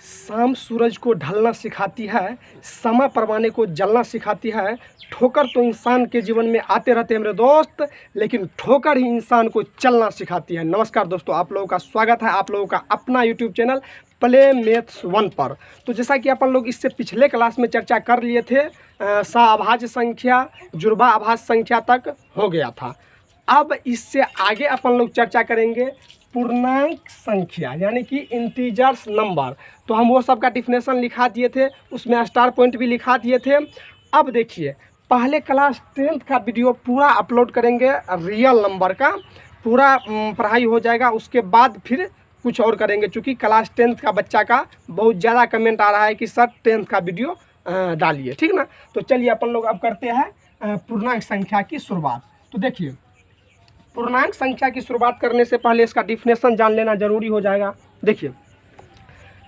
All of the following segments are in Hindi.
शाम सूरज को ढलना सिखाती है, समय परवाने को जलना सिखाती है। ठोकर तो इंसान के जीवन में आते रहते हैं मेरे दोस्त, लेकिन ठोकर ही इंसान को चलना सिखाती है। नमस्कार दोस्तों, आप लोगों का स्वागत है आप लोगों का अपना यूट्यूब चैनल प्ले मैथ्स 1 पर। तो जैसा कि अपन लोग इससे पिछले क्लास में चर्चा कर लिए थे, सह संख्या जुड़वा अभाज्य संख्या तक हो गया था। अब इससे आगे अपन लोग चर्चा करेंगे पूर्णांक संख्या यानी कि इंटीजर्स नंबर। तो हम वो सब का डिफिनेशन लिखा दिए थे, उसमें स्टार पॉइंट भी लिखा दिए थे। अब देखिए, पहले क्लास 10th का वीडियो पूरा अपलोड करेंगे, रियल नंबर का पूरा पढ़ाई हो जाएगा। उसके बाद फिर कुछ और करेंगे, चूँकि क्लास 10th का बच्चा का बहुत ज़्यादा कमेंट आ रहा है कि सर 10th का वीडियो डालिए, ठीक ना। तो चलिए अपन लोग अब करते हैं पूर्णांक संख्या की शुरुआत। तो देखिए, पूर्णांक संख्या की शुरुआत करने से पहले इसका डिफिनेशन जान लेना जरूरी हो जाएगा। देखिए,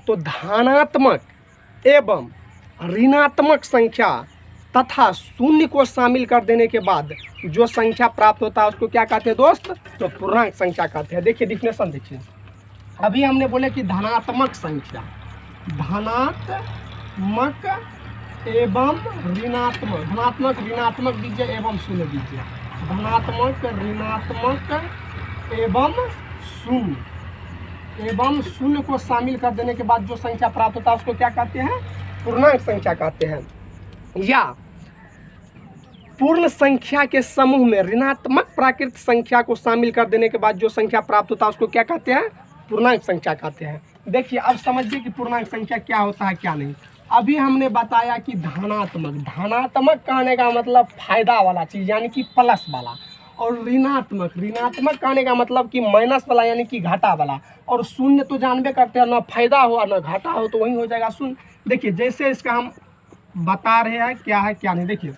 तो धनात्मक एवं ऋणात्मक संख्या तथा शून्य को शामिल कर देने के बाद जो संख्या प्राप्त होता है उसको क्या कहते हैं दोस्त? तो पूर्णांक संख्या कहते हैं। देखिए डिफिनेशन देखिए, अभी हमने बोले कि धनात्मक संख्या, धनात्मक एवं ऋणात्मक, धनात्मक ऋणात्मक दीजिए एवं शून्य दीजिए, धनात्मक ऋणात्मक एवं शून्य को शामिल कर देने के बाद जो संख्या प्राप्त होता है उसको क्या कहते हैं? पूर्णांक संख्या कहते हैं। या पूर्ण संख्या के समूह में ऋणात्मक प्राकृत संख्या को शामिल कर देने के बाद जो संख्या प्राप्त होता है उसको क्या कहते हैं? पूर्णांक संख्या कहते हैं। देखिए, अब समझिए कि पूर्णांक संख्या क्या होता है क्या नहीं। अभी हमने बताया कि धनात्मक, धनात्मक कहने का मतलब फायदा वाला चीज़ यानी कि प्लस वाला, और ऋणात्मक, ऋणात्मक कहने का मतलब कि माइनस वाला यानी कि घाटा वाला, और शून्य तो जानबे करते हैं ना फायदा हो ना घाटा हो तो वही हो जाएगा शून्य। देखिए जैसे इसका हम बता रहे हैं क्या है क्या नहीं। देखिए,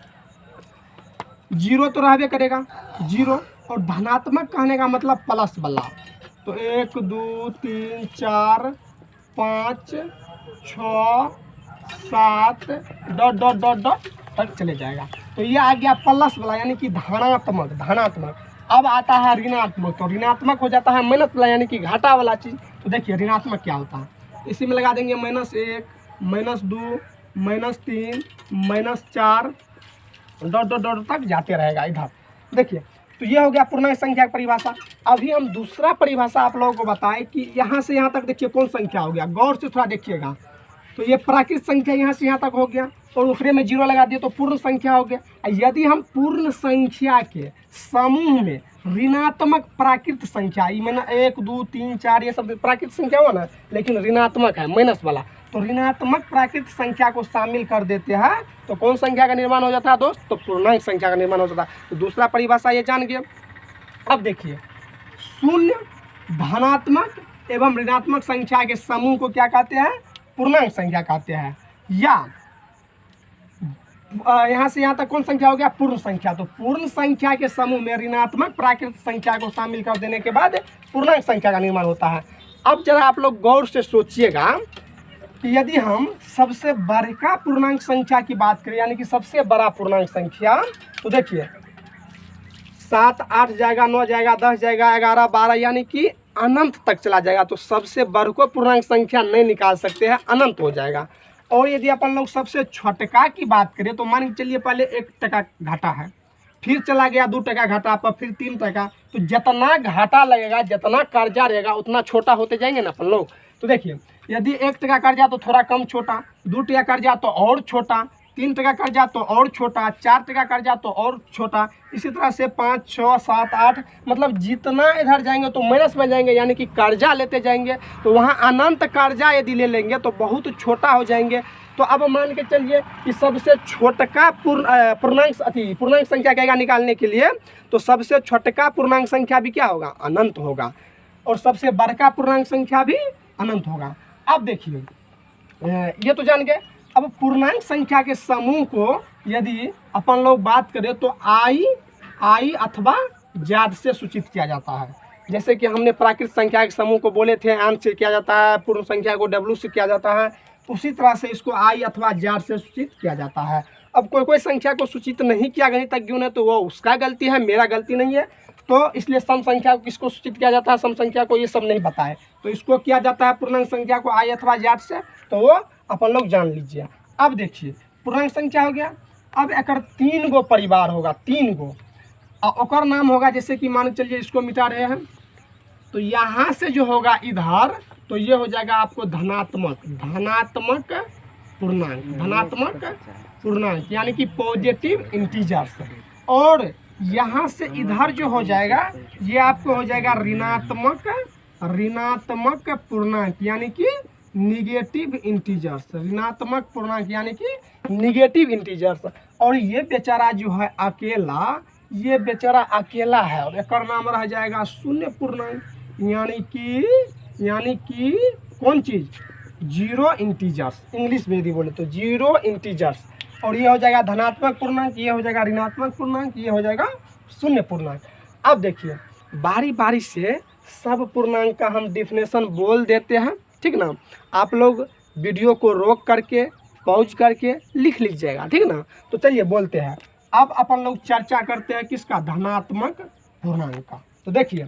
जीरो तो रहबे करेगा जीरो, और धनात्मक कहने का मतलब प्लस वाला, तो 1 2 3 4 5 6 7 डॉट डॉट डॉट डॉट तक चले जाएगा। तो ये आ गया प्लस वाला यानी कि धनात्मक, धनात्मक। अब आता है ऋणात्मक, तो ऋणात्मक हो जाता है माइनस वाला यानी कि घाटा वाला चीज़। तो देखिए ऋणात्मक क्या होता है, इसी में लगा देंगे -1 -2 -3 -4 डॉट डॉट डॉट तक जाते रहेगा इधर। देखिए, तो ये हो गया पूर्णांक संख्या की परिभाषा। अभी हम दूसरा परिभाषा आप लोगों को बताएं कि यहाँ से यहाँ तक देखिए कौन संख्या हो गया, गौर से थोड़ा देखिएगा। तो ये प्राकृत संख्या यहाँ से यहाँ तक हो गया, और ऊपरे में जीरो लगा दिए तो पूर्ण संख्या हो गया। यदि हम पूर्ण संख्या के समूह में ऋणात्मक प्राकृत संख्या, मैंने 1 2 3 4 ये सब प्राकृत संख्या हुआ ना, लेकिन ऋणात्मक है माइनस वाला, तो ऋणात्मक प्राकृत संख्या को शामिल कर देते हैं तो कौन संख्या का निर्माण हो जाता है दोस्त? तो पूर्णांक संख्या का निर्माण हो जाता है। तो दूसरा परिभाषा ये जान गए। अब देखिए, शून्य, धनात्मक एवं ऋणात्मक संख्या के समूह को क्या कहते हैं? पूर्णांक संख्या कहते हैं। या यहाँ से यहाँ तक कौन संख्या हो गया? पूर्ण संख्या। तो पूर्ण संख्या के समूह में ऋणात्मक प्राकृत संख्या को शामिल कर देने के बाद पूर्णांक संख्या का निर्माण होता है। अब जरा आप लोग गौर से सोचिएगा कि यदि हम सबसे बड़ा पूर्णांक संख्या की बात करें यानी कि सबसे बड़ा पूर्णांक संख्या, तो देखिए 7 8 जाएगा, 9 जाएगा, 10 जाएगा, 11 12 यानी कि अनंत तक चला जाएगा। तो सबसे बड़ को पूर्णांक संख्या नहीं निकाल सकते हैं, अनंत हो जाएगा। और यदि अपन लोग सबसे छोटका की बात करें तो मान के चलिए पहले 1 टका घाटा है, फिर चला गया 2 टका घाटा पर, फिर 3 टका, तो जितना घाटा लगेगा जितना कर्जा रहेगा उतना छोटा होते जाएंगे ना अपन लोग। तो देखिए, यदि 1 टका कर्जा तो थोड़ा कम छोटा, 2 टका कर्जा तो और छोटा, 3 टका कर्जा तो और छोटा, 4 टका कर्जा तो और छोटा, इसी तरह से 5 6 7 8, मतलब जितना इधर जाएंगे तो माइनस में जाएंगे यानी कि कर्जा लेते जाएंगे। तो वहाँ अनंत कर्जा यदि ले लेंगे तो बहुत छोटा हो जाएंगे। तो अब मान के चलिए कि सबसे छोटका पूर्णांक संख्या कहेगा निकालने के लिए, तो सबसे छोटका पूर्णांक संख्या भी क्या होगा? अनंत होगा, और सबसे बड़का पूर्णांक संख्या भी अनंत होगा। अब देखिए, ये तो जान गए। अब पूर्णांक संख्या के समूह को यदि अपन लोग बात करें तो आई अथवा ज्याद से सूचित किया जाता है। जैसे कि हमने प्राकृत संख्या के समूह को बोले थे अंश से किया जाता है, पूर्ण संख्या को W से किया जाता है, उसी तरह से इसको आई अथवा ज्याद से सूचित किया जाता है। अब कोई संख्या को सूचित नहीं किया गणितज्ञों ने तो वो उसका गलती है, मेरा गलती नहीं है। तो इसलिए सम संख्या को किसको सूचित किया जाता है, सम संख्या को, ये सब नहीं बताए। तो इसको किया जाता है पूर्णांक संख्या को आई अथवा जेड से, तो वो अपन लोग जान लीजिए। अब देखिए पूर्णांक संख्या हो गया। अब एकर 3 गो परिवार होगा, 3 गो, और ओकर नाम होगा, जैसे कि मान चलिए इसको मिटा रहे हैं, तो यहाँ से जो होगा इधर, तो ये हो जाएगा आपको धनात्मक पूर्णांक, धनात्मक पूर्णांक यानी कि पॉजिटिव इंटीजर्स। और यहाँ से इधर जो हो जाएगा, ये आपको हो जाएगा ऋणात्मक पूर्णांक यानी कि निगेटिव इंटीजर्स, ऋणात्मक पूर्णांक यानी कि निगेटिव इंटीजर्स। और ये बेचारा जो है अकेला, ये बेचारा अकेला है, और एक नाम रह जाएगा शून्य पूर्णांक यानी कि कौन चीज, जीरो इंटीजर्स, इंग्लिश में यदि बोले तो जीरो इंटीजर्स। और ये हो जाएगा धनात्मक पूर्णांक, ये हो जाएगा ऋणात्मक पूर्णांक, ये हो जाएगा शून्य पूर्णांक। अब देखिए बारी बारी से सब पूर्णांक का हम डिफिनेशन बोल देते हैं, ठीक ना। आप लोग वीडियो को रोक करके पॉज करके लिख लीजिएगा, ठीक ना। तो चलिए बोलते हैं। अब अपन लोग चर्चा करते हैं किसका, धनात्मक पूर्णांक का। तो देखिए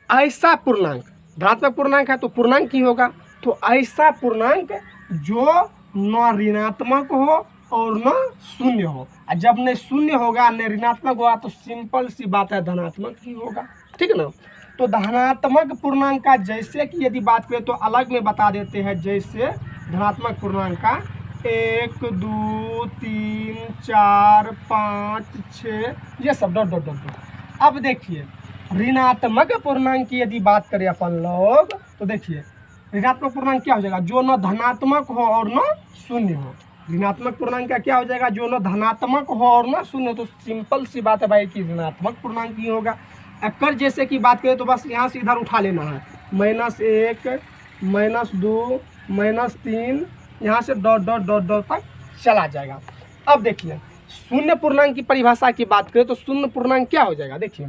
ऐसा पूर्णांक, धनात्मक पूर्णांक है तो पूर्णांक ही होगा, तो ऐसा पूर्णांक जो न ऋणात्मक हो और न शून्य हो। और जब न शून्य होगा न ऋणात्मक होगा तो सिंपल सी बात है धनात्मक ही होगा, ठीक है ना। तो धनात्मक पूर्णांक का जैसे कि यदि बात करें तो अलग में बता देते हैं, जैसे धनात्मक पूर्णांक का 1 2 3 4 5 6 ये सब डॉट डॉट डॉट। अब देखिए ऋणात्मक पूर्णांक की यदि बात करें अपन लोग, तो देखिए ऋणात्मक पूर्णांक क्या हो जाएगा, जो न धनात्मक हो और न शून्य हो। ऋणात्मक पूर्णांक का क्या हो जाएगा, जो न धनात्मक हो और न शून्य। तो सिंपल सी बात है भाई कि ऋणात्मक पूर्णांक ही होगा। अक्कर जैसे कि बात करें तो बस यहाँ से इधर उठा लेना है, -1 -2 -3, यहाँ से डॉट डॉट डॉट डॉट तक चला जाएगा। अब देखिए शून्य पूर्णांक की परिभाषा की बात करें तो शून्य पूर्णांक क्या हो जाएगा, देखिए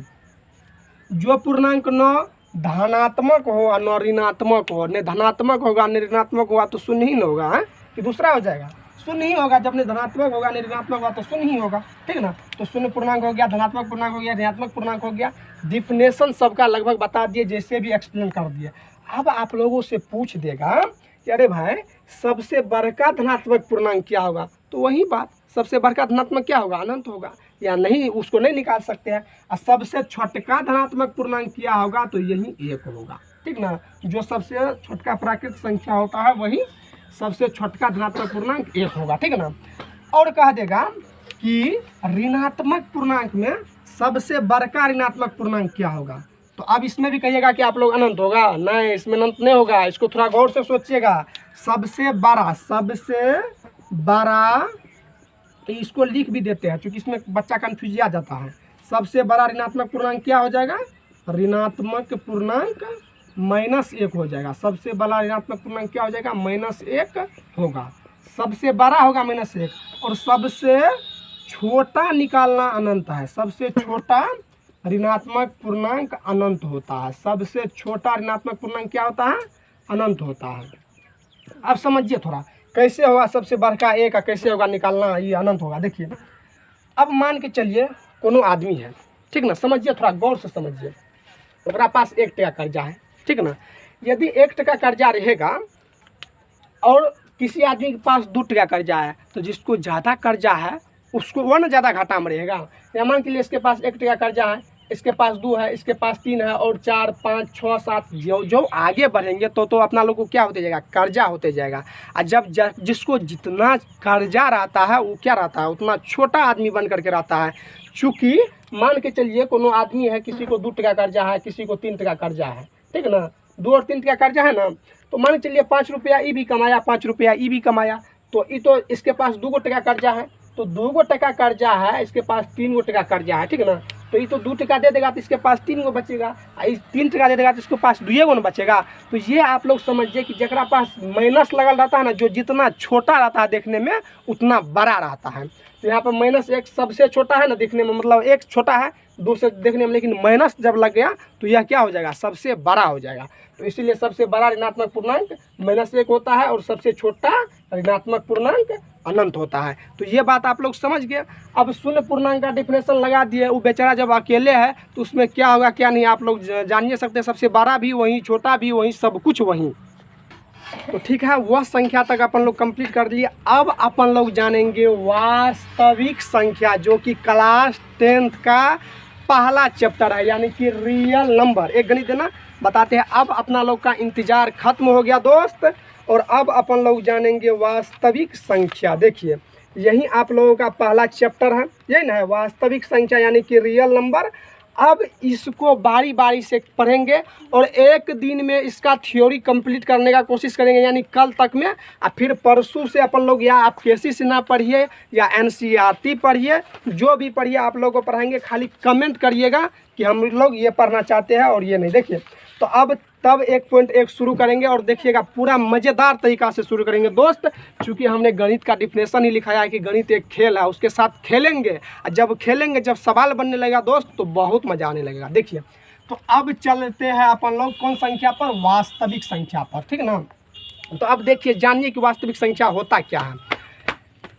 जो पूर्णांक न धनात्मक हो और न ऋणात्मक हो, न धनात्मक होगा न ऋणात्मक होगा तो शून्य ही न होगा, है कि दूसरा हो जाएगा, शून्य ही होगा। जब न धनात्मक होगा न ऋणात्मक होगा तो शून्य ही होगा, ठीक ना। तो शून्य पूर्णांक हो गया, धनात्मक पूर्णांक हो गया, ऋणात्मक पूर्णांक हो गया। डिफिनेशन सबका लगभग बता दिए, जैसे भी एक्सप्लेन कर दिए। अब आप लोगों से पूछ देगा कि अरे भाई सबसे बड़का धनात्मक पूर्णांक क्या होगा, तो वही बात, सबसे बड़का धनात्मक क्या होगा, अनंत होगा, या नहीं उसको नहीं निकाल सकते हैं। और सबसे छोटका धनात्मक पूर्णांक क्या होगा, तो यही 1 होगा, ठीक ना। जो सबसे छोटका प्राकृत संख्या होता है वही सबसे छोटका धनात्मक पूर्णांक 1 होगा, ठीक ना। और कह देगा कि ऋणात्मक पूर्णांक में सबसे बड़का ऋणात्मक पूर्णांक क्या होगा, तो अब इसमें भी कहिएगा कि आप लोग अनंत होगा, नहीं इसमें अनंत नहीं होगा, इसको थोड़ा गौर से सोचिएगा। सबसे बड़ा, तो इसको लिख भी देते हैं क्योंकि इसमें बच्चा कन्फ्यूज आ जाता है। सबसे बड़ा ऋणात्मक पूर्णांक क्या हो जाएगा, ऋणात्मक पूर्णांक -1 हो जाएगा। सबसे बड़ा ऋणात्मक पूर्णांक क्या हो जाएगा, -1 होगा। सबसे बड़ा होगा -1, और सबसे छोटा निकालना अनंत है। सबसे छोटा ऋणात्मक पूर्णांक अनंत होता है। सबसे छोटा ऋणात्मक पूर्णांक क्या होता है, अनंत होता है। अब समझिए थोड़ा कैसे होगा सबसे बड़का 1 का कैसे होगा निकालना, ये अनंत होगा। देखिए अब मान के चलिए कोनो आदमी है, ठीक ना, समझिए थोड़ा गौर से समझिए। ओकरा पास 1 टका कर्जा है, ठीक ना। यदि 1 टका कर्जा रहेगा और किसी आदमी के पास 2 टका कर्जा है, तो जिसको ज़्यादा कर्जा है उसको वो ना ज़्यादा घाटा में रहेगा। या मान के लिए इसके पास 1 टका कर्जा है, इसके पास 2 है, इसके पास 3 है, और 4 5 6 7 जो आगे बढ़ेंगे तो अपना लोग को क्या होते जाएगा, कर्जा होते जाएगा। और जब जिसको जितना कर्जा रहता है वो क्या रहता है, उतना छोटा आदमी बन करके रहता है। चूँकि मान के चलिए कोनो आदमी है, किसी को 2 टका कर्जा है, किसी को 3 टका कर्जा है, ठीक है ना। 2 और 3 टका कर्जा है ना, तो मान के चलिए 5 रुपया ये भी कमाया, 5 रुपया ये भी कमाया, तो ये तो इसके पास 2 टका कर्जा है, तो 2 टका कर्जा है, इसके पास 3 टका कर्जा है, ठीक है ना। तो ये तो 2 टका दे देगा तो इसके पास 3 बचेगा, 3 टका दे देगा तो इसके पास 2 बचेगा। तो ये आप लोग समझिए कि जरा पास माइनस लगल रहता है ना, जो जितना छोटा रहता है देखने में उतना बड़ा रहता है। तो यहाँ पर -1 सबसे छोटा है ना देखने में, मतलब 1 छोटा है 2 से देखने में, लेकिन माइनस जब लग गया तो यह क्या हो जाएगा, सबसे बड़ा हो जाएगा। तो इसीलिए सबसे बड़ा ऋणात्मक पूर्णांक -1 होता है और सबसे छोटा ऋणात्मक पूर्णांक अनंत होता है। तो ये बात आप लोग समझ गए। अब शून्य पूर्णांक का डिफिनेशन लगा दिए, वो बेचारा जब अकेले है तो उसमें क्या होगा क्या नहीं आप लोग जान ही सकते हैं। सबसे बड़ा भी वहीं, छोटा भी वहीं, सब कुछ वहीं। तो ठीक है, वह संख्या तक अपन लोग कंप्लीट कर लिए। अब अपन लोग जानेंगे वास्तविक संख्या, जो कि क्लास 10th का पहला चैप्टर है, यानी कि रियल नंबर। एक गणित देना बताते हैं। अब अपना लोग का इंतजार खत्म हो गया दोस्त, और अब अपन लोग जानेंगे वास्तविक संख्या। देखिए यही आप लोगों का पहला चैप्टर है, यही ना है वास्तविक संख्या यानी कि रियल नंबर। अब इसको बारी बारी से पढ़ेंगे और एक दिन में इसका थ्योरी कंप्लीट करने का कोशिश करेंगे, यानी कल तक में। और फिर परसों से अपन लोग या आप केसी सिन्हा पढ़िए या NCERT पढ़िए, जो भी पढ़िए आप लोगों को पढ़ाएंगे। खाली कमेंट करिएगा कि हम लोग ये पढ़ना चाहते हैं और ये नहीं। देखिए तो अब तब 1.1 शुरू करेंगे और देखिएगा पूरा मज़ेदार तरीक़ा से शुरू करेंगे दोस्त। चूँकि हमने गणित का डिफिनेशन ही लिखाया है कि गणित एक खेल है, उसके साथ खेलेंगे। और जब खेलेंगे, जब सवाल बनने लगेगा दोस्त, तो बहुत मज़ा आने लगेगा। देखिए तो अब चलते हैं अपन लोग कौन संख्या पर, वास्तविक संख्या पर, ठीक है ना। तो अब देखिए जानिए कि वास्तविक संख्या होता क्या है।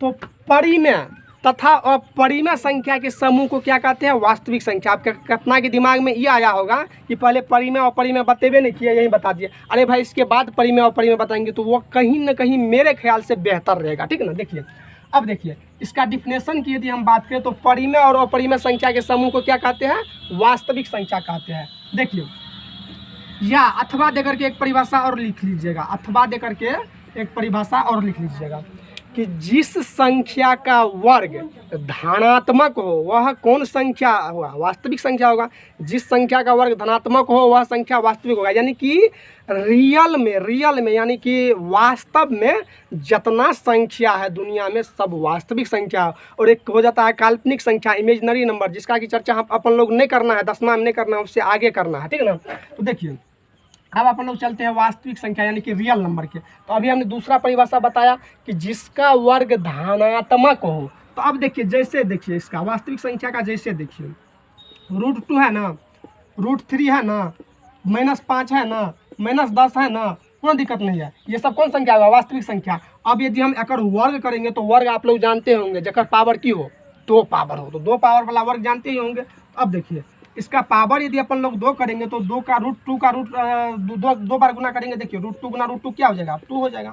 तो परिमेय तथा अपरिमेय संख्या के समूह को क्या कहते हैं, वास्तविक संख्या। आपके कितना के दिमाग में ये आया होगा कि पहले परिमेय और अपरिमेय बतेबे नहीं किया, यही बता दिए। अरे भाई इसके बाद परिमेय और अपरिमेय बताएंगे तो वो कहीं ना कहीं मेरे ख्याल से बेहतर रहेगा, ठीक है ना। देखिए अब देखिए इसका डिफिनेशन की यदि हम बात करें तो परिमेय और अपरिमेय संख्या के समूह को क्या कहते हैं, वास्तविक संख्या कहते हैं। देखिए या अथवा देकर के एक परिभाषा और लिख लीजिएगा, अथवा देकर के एक परिभाषा और लिख लीजिएगा कि जिस संख्या का वर्ग धनात्मक हो वह कौन संख्या होगा, वास्तविक संख्या होगा। जिस संख्या का वर्ग धनात्मक हो वह संख्या वास्तविक होगा। यानी कि रियल में यानी कि वास्तव में जितना संख्या है दुनिया में सब वास्तविक संख्या। और एक हो जाता है काल्पनिक संख्या, इमेजिनरी नंबर, जिसका की चर्चा हम अपन लोग नहीं करना है, 10वां में नहीं करना है, उससे आगे करना है, ठीक है ना। तो देखिए अब अपन लोग चलते हैं वास्तविक संख्या यानी कि रियल नंबर के। तो अभी हमने दूसरा परिभाषा बताया कि जिसका वर्ग धनात्मक हो। तो अब देखिए जैसे देखिए इसका वास्तविक संख्या का, जैसे देखिए √2 है ना, √3 है ना, -5 है ना, -10 है ना, कोई दिक्कत नहीं है। ये सब कौन संख्या होगा, वास्तविक संख्या। अब यदि हम एक वर्ग करेंगे तो वर्ग आप लोग जानते होंगे, जगह पावर की हो 2 पावर हो, तो 2 पावर वाला वर्ग जानते ही होंगे। अब देखिए इसका पावर यदि अपन लोग 2 करेंगे तो 2 का √2 का दो बार गुना करेंगे। देखिए √2 गुना √2 क्या हो जाएगा, 2 हो जाएगा,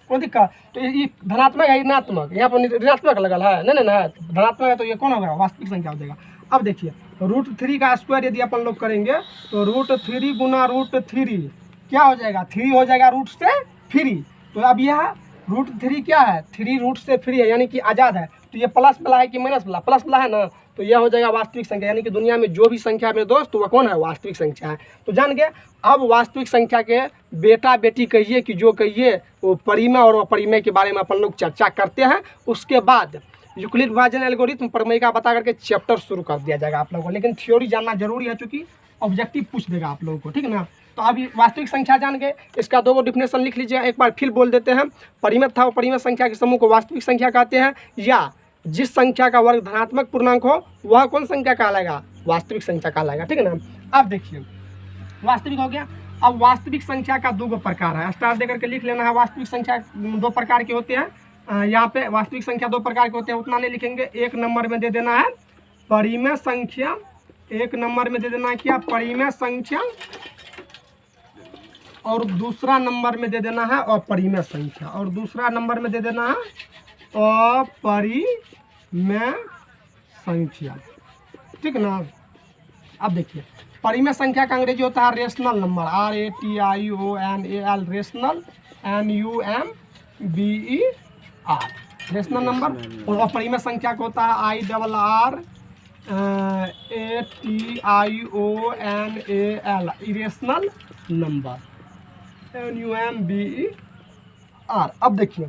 कोई दिक्कत। तो ये धनात्मक है ऋणात्मक, यहाँ पर ऋणात्मक लगल है, नहीं है धनात्मक है, तो ये कौन होगा, वास्तविक संख्या हो जाएगा। अब देखिए √3 का स्क्वायर यदि अपन लोग करेंगे तो √3 गुना √3 क्या हो जाएगा, 3 हो जाएगा, रूट से फ्री। तो अब यह √3 क्या है, 3 रूट से फ्री है, यानी कि आज़ाद है। तो ये प्लस वाला है कि माइनस वाला, प्लस वाला है ना, तो यह हो जाएगा वास्तविक संख्या। यानी कि दुनिया में जो भी संख्या मेरे दोस्त वह कौन है, वास्तविक संख्या है। तो जान गए। अब वास्तविक संख्या के बेटा बेटी कहिए कि जो कहिए वो परिमेय और अपरिमेय के बारे में अपन लोग चर्चा करते हैं। उसके बाद यूक्लिड विभाजन एल्गोरिथम प्रमेय का बता करके चैप्टर शुरू कर दिया जाएगा आप लोगों को। लेकिन थ्योरी जानना जरूरी है, चूँकि ऑब्जेक्टिव पूछ देगा आप लोगों को, ठीक है ना। तो अभी वास्तविक संख्या जान गए, इसका 2 डिफिनेशन लिख लीजिए, एक बार फिर बोल देते हैं। परिमेय तथा अपरिमेय संख्या के समूह को वास्तविक संख्या कहते हैं, या जिस संख्या का वर्ग धनात्मक पूर्णांक हो वह कौन संख्या कहलाएगा, वास्तविक संख्या कहलाएगा, ठीक है ना। अब देखिए वास्तविक हो गया। अब वास्तविक संख्या का 2 प्रकार है, स्टार देकर के लिख लेना है। वास्तविक संख्या 2 प्रकार के होते हैं। यहाँ पे वास्तविक संख्या 2 प्रकार के होते हैं, उतना नहीं लिखेंगे। 1 नंबर में दे देना है परिमेय संख्या, 1 नंबर में दे देना है क्या, परिमेय संख्या, और दूसरा नंबर में दे देना है अपरिमेय संख्या, और दूसरा नंबर में दे देना है अपरिमेय संख्या, ठीक है ना। अब देखिए परिमेय संख्या का अंग्रेजी होता है rational number, RATIONAL, rational, NUMBER, rational number. और अपरिमेय संख्या को होता है IRRATIONAL, इरेशनल नंबर, NUMBER। अब देखिए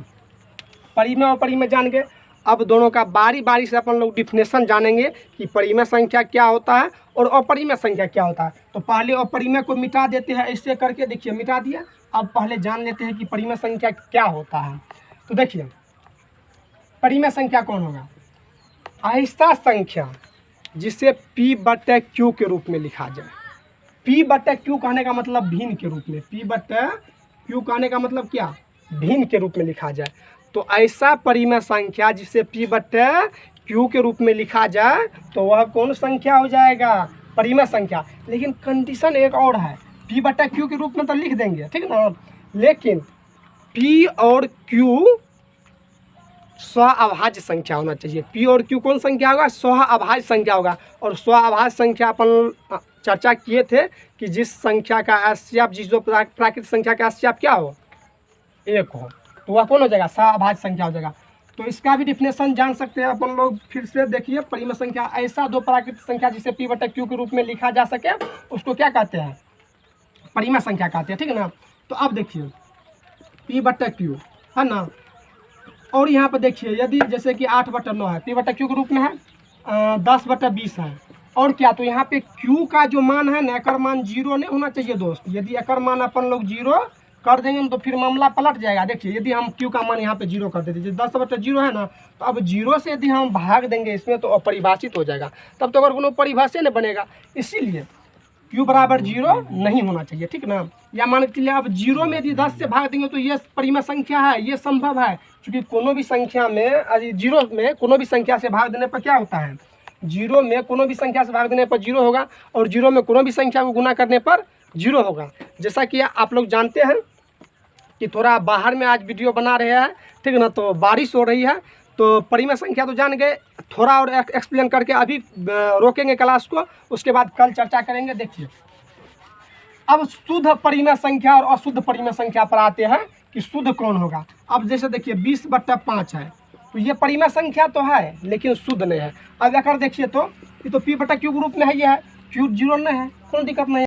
परिमेय और अपरिमेय जान गए। अब दोनों का बारी बारी से अपन लोग डिफिनेशन जानेंगे कि परिमेय संख्या क्या होता है और अपरिमेय संख्या क्या होता है। तो पहले अपरिमेय को मिटा देते हैं ऐसे करके, देखिए मिटा दिया। अब पहले जान लेते हैं कि परिमेय संख्या क्या होता है। तो देखिए परिमेय संख्या कौन होगा, ऐसा संख्या जिसे P/Q के रूप में लिखा जाए। P/Q कहने का मतलब भिन्न के रूप में, P/Q कहने का मतलब क्या, भिन्न के रूप में लिखा जाए। तो ऐसा परिमेय संख्या जिसे P बटे Q के रूप में लिखा जाए तो वह कौन संख्या हो जाएगा, परिमेय संख्या। लेकिन कंडीशन एक और है, P बटा Q के रूप में तो लिख देंगे, ठीक ना, लेकिन P और Q स्वाभाज्य संख्या होना चाहिए। P और Q कौन संख्या होगा, स्वाभाज्य संख्या होगा। और स्वाभाज्य संख्या अपन चर्चा किए थे कि जिस संख्या का HCF, जिस जो प्राकृतिक संख्या का HCF क्या हो, 1 हो, तो वह कौन हो जाएगा, स्वाभाज्य संख्या हो जाएगा। तो इसका भी डिफिनेशन जान सकते हैं अपन लोग। फिर से देखिए, परिमेय संख्या ऐसा दो प्राकृतिक संख्या जिसे P बटा Q के रूप में लिखा जा सके उसको क्या कहते हैं, परिमेय संख्या कहते हैं, ठीक है ना। तो अब देखिए P बटा Q है ना, और यहाँ पर देखिए यदि जैसे कि 8 बटा 9 है, P बटा Q के रूप में है, 10 बटा 20 है, और क्या, तो यहाँ पे Q का जो मान है ना, एकर मान 0 नहीं होना चाहिए दोस्त। यदि एकर मान अपन लोग 0 कर देंगे तो फिर मामला पलट जाएगा। देखिए यदि हम Q का मान यहाँ पे 0 कर देते, 10 बटा 0 है ना, तो अब 0 से यदि हम भाग देंगे इसमें तो अपरिभाषित हो जाएगा, तब तो अगर कोनो परिभाषा नहीं बनेगा। इसीलिए Q बराबर 0 नहीं होना चाहिए, ठीक ना। या मान के लिए अब 0 में यदि 10 से भाग देंगे तो ये परिमेय संख्या है, ये संभव है, क्योंकि कोनो भी संख्या में 0 में कोनो भी संख्या से भाग देने पर क्या होता है, 0 में कोनो भी संख्या से भाग देने पर 0 होगा, और 0 में कोनो भी संख्या को गुना करने पर 0 होगा। जैसा कि आप लोग जानते हैं कि थोड़ा बाहर में आज वीडियो बना रहे हैं, ठीक है ना, तो बारिश हो रही है, तो परिमेय संख्या तो जान गए, थोड़ा और एक्सप्लेन करके अभी रोकेंगे क्लास को, उसके बाद कल चर्चा करेंगे। देखिए अब शुद्ध परिमेय संख्या और अशुद्ध परिमेय संख्या पर आते हैं कि शुद्ध कौन होगा। अब जैसे देखिए 20 बटा 5 है, तो ये परिमेय संख्या तो है लेकिन शुद्ध नहीं है। अब अगर देखिए तो ये तो P बटा Q ग्रुप में है, ये है, Q 0 नहीं है, कोई दिक्कत नहीं है।